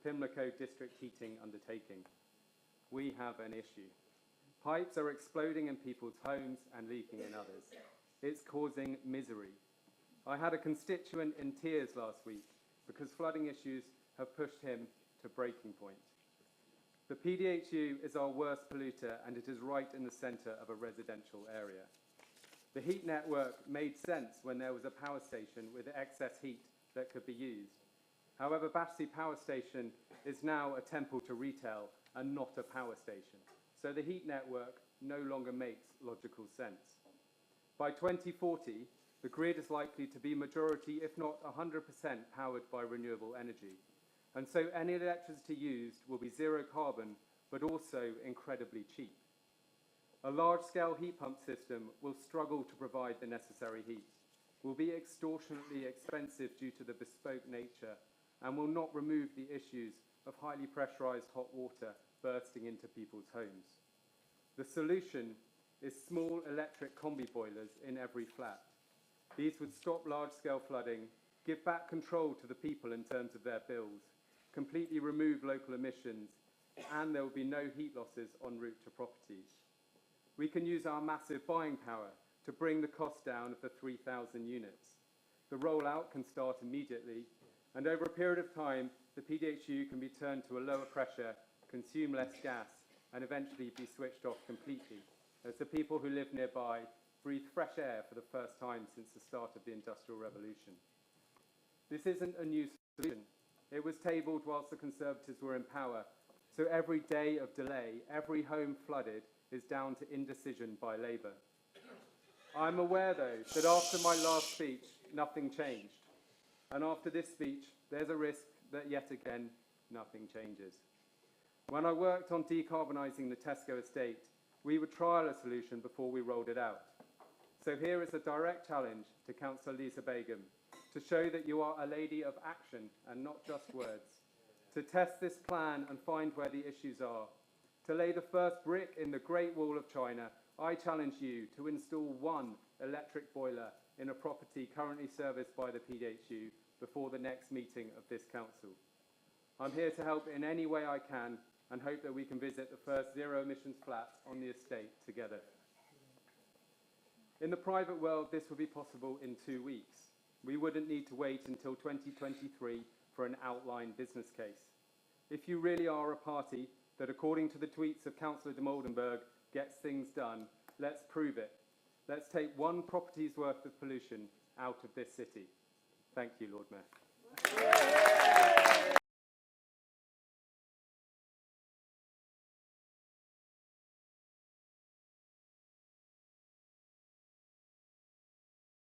Pimlico district heating undertaking. We have an issue. Pipes are exploding in people's homes and leaking in others. It's causing misery. I had a constituent in tears last week because flooding issues have pushed him to breaking point. The PDHU is our worst polluter, and it is right in the centre of a residential area. The heat network made sense when there was a power station with excess heat that could be used. However, Battersea Power Station is now a temple to retail and not a power station, so the heat network no longer makes logical sense. By 2040, the grid is likely to be majority, if not 100%, powered by renewable energy. And so any electricity used will be zero carbon, but also incredibly cheap. A large-scale heat pump system will struggle to provide the necessary heat, will be extortionately expensive due to the bespoke nature, and will not remove the issues of highly pressurized hot water bursting into people's homes. The solution is small electric combi boilers in every flat. These would stop large-scale flooding, give back control to the people in terms of their bills, completely remove local emissions, and there will be no heat losses en route to properties. We can use our massive buying power to bring the cost down of the 3,000 units. The rollout can start immediately, and over a period of time, the PDHU can be turned to a lower pressure, consume less gas, and eventually be switched off completely, as the people who live nearby breathe fresh air for the first time since the start of the Industrial Revolution. This isn't a new solution. It was tabled whilst the Conservatives were in power, so every day of delay, every home flooded, is down to indecision by Labour. I'm aware, though, that after my last speech, nothing changed. And after this speech, there's a risk that yet again, nothing changes. When I worked on decarbonising the Tesco estate, we would trial a solution before we rolled it out. So here is a direct challenge to Councillor Lisa Begum to show that you are a lady of action and not just words, to test this plan and find where the issues are, to lay the first brick in the Great Wall of China. I challenge you to install one electric boiler in a property currently serviced by the PDHU before the next meeting of this council. I'm here to help in any way I can and hope that we can visit the first zero emissions flat on the estate together. In the private world, this would be possible in 2 weeks. We wouldn't need to wait until 2023 for an outline business case. If you really are a party that, according to the tweets of Councillor de Moldenberg, gets things done, let's prove it. Let's take one property's worth of pollution out of this city. Thank you, Lord Mayor.